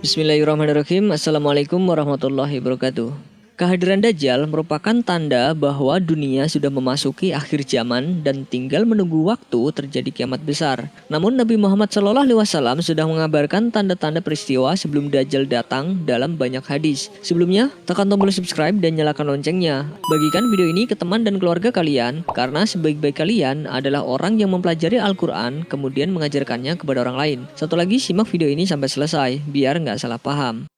Bismillahirrahmanirrahim. Assalamualaikum warahmatullahi wabarakatuh. Kehadiran Dajjal merupakan tanda bahwa dunia sudah memasuki akhir zaman dan tinggal menunggu waktu terjadi kiamat besar. Namun Nabi Muhammad SAW sudah mengabarkan tanda-tanda peristiwa sebelum Dajjal datang dalam banyak hadis. Sebelumnya, tekan tombol subscribe dan nyalakan loncengnya. Bagikan video ini ke teman dan keluarga kalian, karena sebaik-baik kalian adalah orang yang mempelajari Al-Quran kemudian mengajarkannya kepada orang lain. Satu lagi, simak video ini sampai selesai, biar nggak salah paham.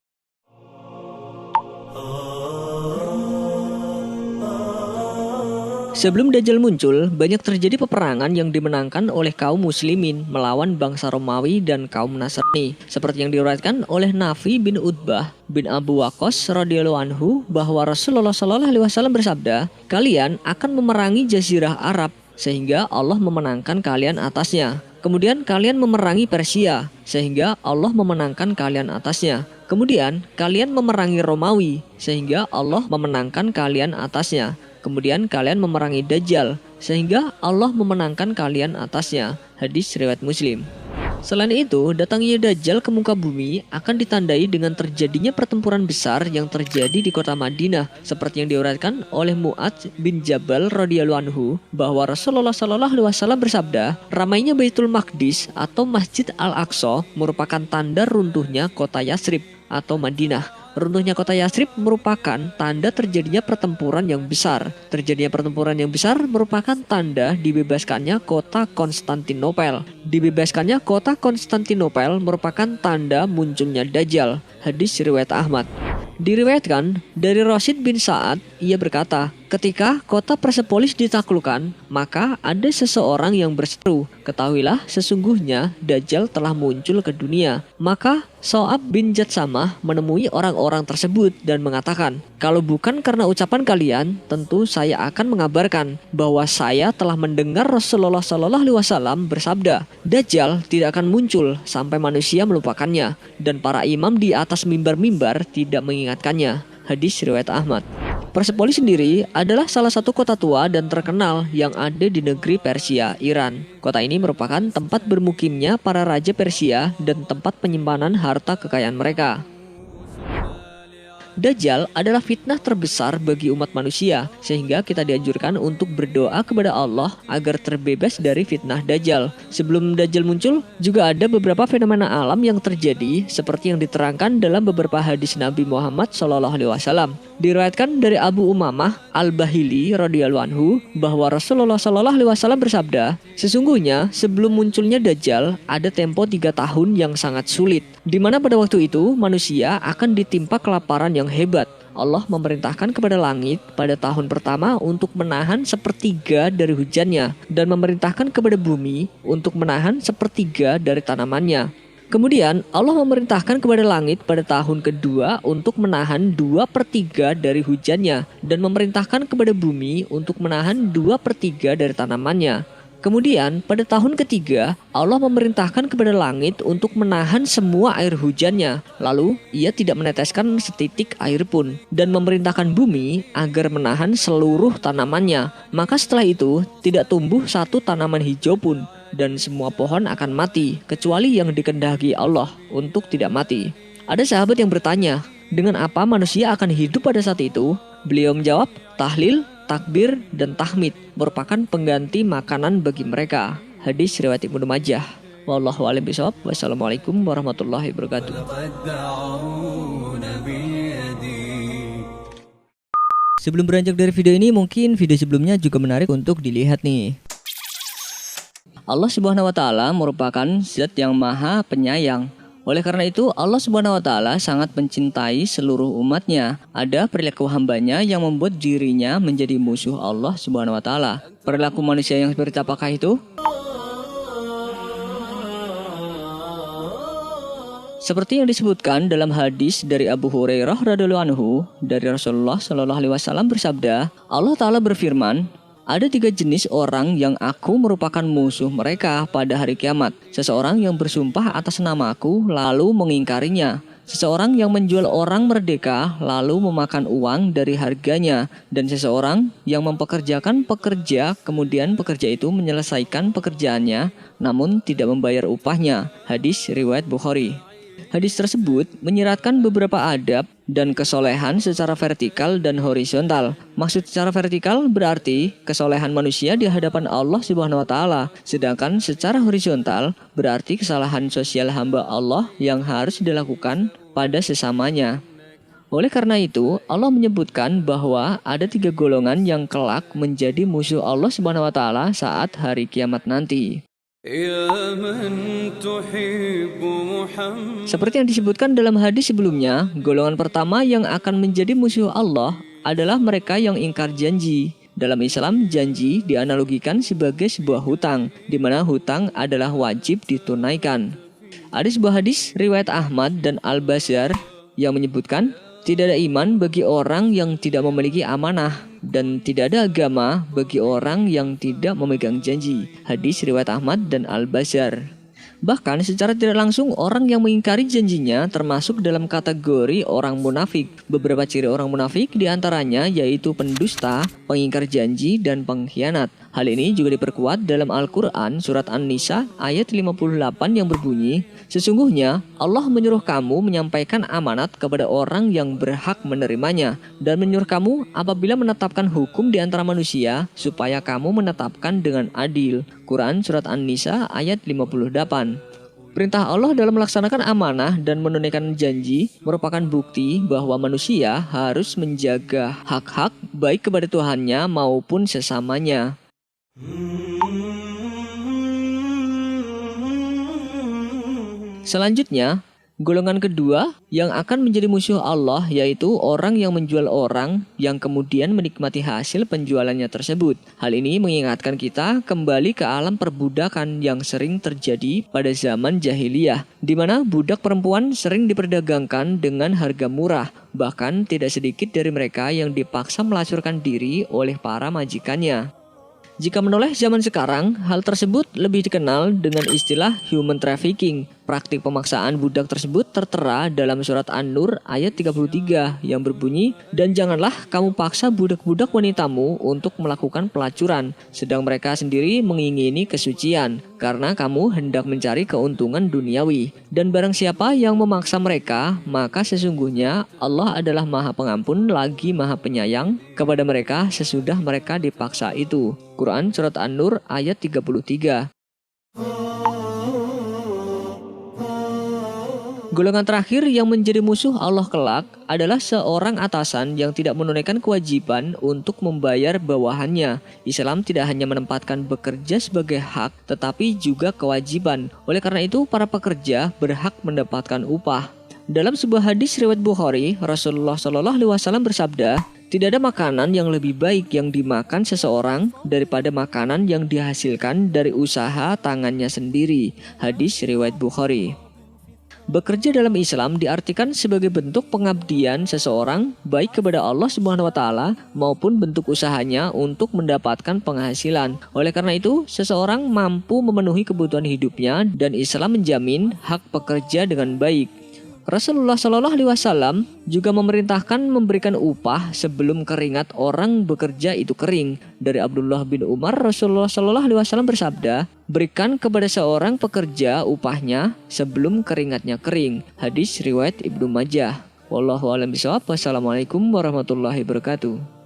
Sebelum Dajjal muncul, banyak terjadi peperangan yang dimenangkan oleh kaum muslimin melawan bangsa Romawi dan kaum Nasrani. Seperti yang diriwayatkan oleh Nafi bin Utbah bin Abu Waqqas radhiyallahu anhu bahwa Rasulullah SAW bersabda, "Kalian akan memerangi jazirah Arab sehingga Allah memenangkan kalian atasnya. Kemudian kalian memerangi Persia sehingga Allah memenangkan kalian atasnya. Kemudian kalian memerangi Romawi sehingga Allah memenangkan kalian atasnya. Kemudian kalian memerangi Dajjal sehingga Allah memenangkan kalian atasnya." Hadis riwayat Muslim. Selain itu, datangnya Dajjal ke muka bumi akan ditandai dengan terjadinya pertempuran besar yang terjadi di kota Madinah, seperti yang diriwayatkan oleh Mu'adz bin Jabal radhiyallahu anhu bahwa Rasulullah SAW bersabda, "Ramainya Baitul Maqdis atau Masjid Al-Aqsa merupakan tanda runtuhnya kota Yatsrib atau Madinah." Runtuhnya kota Yatsrib merupakan tanda terjadinya pertempuran yang besar. Terjadinya pertempuran yang besar merupakan tanda dibebaskannya kota Konstantinopel. Dibebaskannya kota Konstantinopel merupakan tanda munculnya Dajjal. Hadis riwayat Ahmad. Diriwayatkan dari Rasyid bin Sa'ad, ia berkata, "Ketika kota Persepolis ditaklukkan, maka ada seseorang yang berseru, 'Ketahuilah sesungguhnya Dajjal telah muncul ke dunia.' Maka So'ab bin Jatsamah menemui orang-orang tersebut dan mengatakan, 'Kalau bukan karena ucapan kalian, tentu saya akan mengabarkan bahwa saya telah mendengar Rasulullah SAW bersabda, Dajjal tidak akan muncul sampai manusia melupakannya, dan para imam di atas mimbar-mimbar tidak mengingatkannya.' Hadis riwayat Ahmad. Persepolis sendiri adalah salah satu kota tua dan terkenal yang ada di negeri Persia, Iran. Kota ini merupakan tempat bermukimnya para raja Persia dan tempat penyimpanan harta kekayaan mereka. Dajjal adalah fitnah terbesar bagi umat manusia, sehingga kita dianjurkan untuk berdoa kepada Allah agar terbebas dari fitnah Dajjal. Sebelum Dajjal muncul, juga ada beberapa fenomena alam yang terjadi, seperti yang diterangkan dalam beberapa hadis Nabi Muhammad SAW. Diriwayatkan dari Abu Umamah Al-Bahili radhiyallahu anhu bahwa Rasulullah SAW bersabda, "Sesungguhnya sebelum munculnya Dajjal ada tempo 3 tahun yang sangat sulit, di mana pada waktu itu manusia akan ditimpa kelaparan yang hebat. Allah memerintahkan kepada langit pada tahun pertama untuk menahan 1/3 dari hujannya, dan memerintahkan kepada bumi untuk menahan 1/3 dari tanamannya. Kemudian Allah memerintahkan kepada langit pada tahun kedua untuk menahan 2/3 dari hujannya, dan memerintahkan kepada bumi untuk menahan 2/3 dari tanamannya. Kemudian pada tahun ketiga Allah memerintahkan kepada langit untuk menahan semua air hujannya, lalu ia tidak meneteskan setitik air pun, dan memerintahkan bumi agar menahan seluruh tanamannya. Maka setelah itu tidak tumbuh satu tanaman hijau pun, dan semua pohon akan mati kecuali yang dikehendaki Allah untuk tidak mati." Ada sahabat yang bertanya, dengan apa manusia akan hidup pada saat itu? Beliau menjawab, tahlil, takbir, dan tahmid merupakan pengganti makanan bagi mereka. Hadis riwayat Ibnu Majah. Wallahu a'lam bishawab. Wassalamualaikum warahmatullahi wabarakatuh. Sebelum beranjak dari video ini, mungkin video sebelumnya juga menarik untuk dilihat nih. Allah Subhanahu wa Ta'ala merupakan zat yang maha penyayang. Oleh karena itu, Allah Subhanahu wa Ta'ala sangat mencintai seluruh umatnya. Ada perilaku hambanya yang membuat dirinya menjadi musuh Allah Subhanahu wa Ta'ala. Perilaku manusia yang seperti apakah itu? Seperti yang disebutkan dalam hadis dari Abu Hurairah radhiyallahu anhu dari Rasulullah SAW bersabda, Allah Ta'ala berfirman, "Ada 3 jenis orang yang aku merupakan musuh mereka pada hari kiamat. Seseorang yang bersumpah atas namaku lalu mengingkarinya. seseorang yang menjual orang merdeka lalu memakan uang dari harganya, dan seseorang yang mempekerjakan pekerja kemudian pekerja itu menyelesaikan pekerjaannya namun tidak membayar upahnya. Hadis riwayat Bukhari. Hadis tersebut menyiratkan beberapa adab dan kesolehan secara vertikal dan horizontal. Maksud secara vertikal berarti kesolehan manusia di hadapan Allah Subhanahu wa taala, sedangkan secara horizontal berarti kesalahan sosial hamba Allah yang harus dilakukan pada sesamanya. Oleh karena itu, Allah menyebutkan bahwa ada 3 golongan yang kelak menjadi musuh Allah Subhanahu wa taala saat hari kiamat nanti. Seperti yang disebutkan dalam hadis sebelumnya, golongan pertama yang akan menjadi musuh Allah adalah mereka yang ingkar janji. Dalam Islam, janji dianalogikan sebagai sebuah hutang, di mana hutang adalah wajib ditunaikan. Ada sebuah hadis riwayat Ahmad dan Al-Bazzar yang menyebutkan, tidak ada iman bagi orang yang tidak memiliki amanah, dan tidak ada agama bagi orang yang tidak memegang janji. Hadis riwayat Ahmad dan Al-Bazzar. Bahkan secara tidak langsung orang yang mengingkari janjinya termasuk dalam kategori orang munafik. Beberapa ciri orang munafik diantaranya yaitu pendusta, pengingkar janji, dan pengkhianat. Hal ini juga diperkuat dalam Al-Quran surat An-Nisa ayat 58 yang berbunyi, sesungguhnya Allah menyuruh kamu menyampaikan amanat kepada orang yang berhak menerimanya, dan menyuruh kamu apabila menetapkan hukum di antara manusia supaya kamu menetapkan dengan adil. Quran surat An-Nisa ayat 58. Perintah Allah dalam melaksanakan amanah dan menunaikan janji merupakan bukti bahwa manusia harus menjaga hak-hak baik kepada Tuhannya maupun sesamanya. Selanjutnya, golongan kedua yang akan menjadi musuh Allah yaitu orang yang menjual orang yang kemudian menikmati hasil penjualannya tersebut. Hal ini mengingatkan kita kembali ke alam perbudakan yang sering terjadi pada zaman jahiliyah, di mana budak perempuan sering diperdagangkan dengan harga murah. Bahkan tidak sedikit dari mereka yang dipaksa melacurkan diri oleh para majikannya. Jika menoleh zaman sekarang, hal tersebut lebih dikenal dengan istilah human trafficking. Praktik pemaksaan budak tersebut tertera dalam surat An-Nur ayat 33 yang berbunyi, dan janganlah kamu paksa budak-budak wanitamu untuk melakukan pelacuran, sedang mereka sendiri mengingini kesucian, karena kamu hendak mencari keuntungan duniawi. Dan barang siapa yang memaksa mereka, maka sesungguhnya Allah adalah Maha Pengampun lagi Maha Penyayang kepada mereka sesudah mereka dipaksa itu. Quran surat An-Nur ayat 33. Golongan terakhir yang menjadi musuh Allah kelak adalah seorang atasan yang tidak menunaikan kewajiban untuk membayar bawahannya. Islam tidak hanya menempatkan bekerja sebagai hak, tetapi juga kewajiban. Oleh karena itu, para pekerja berhak mendapatkan upah. Dalam sebuah hadis riwayat Bukhari, Rasulullah SAW bersabda, tidak ada makanan yang lebih baik yang dimakan seseorang daripada makanan yang dihasilkan dari usaha tangannya sendiri. Hadis riwayat Bukhari. Bekerja dalam Islam diartikan sebagai bentuk pengabdian seseorang baik kepada Allah Subhanahu wa taala maupun bentuk usahanya untuk mendapatkan penghasilan. Oleh karena itu, seseorang mampu memenuhi kebutuhan hidupnya dan Islam menjamin hak pekerja dengan baik. Rasulullah SAW juga memerintahkan memberikan upah sebelum keringat orang bekerja itu kering. Dari Abdullah bin Umar, Rasulullah SAW bersabda, berikan kepada seorang pekerja upahnya sebelum keringatnya kering. Hadis riwayat Ibnu Majah. Wallahu a'lam bishawab. Wassalamualaikum warahmatullahi wabarakatuh.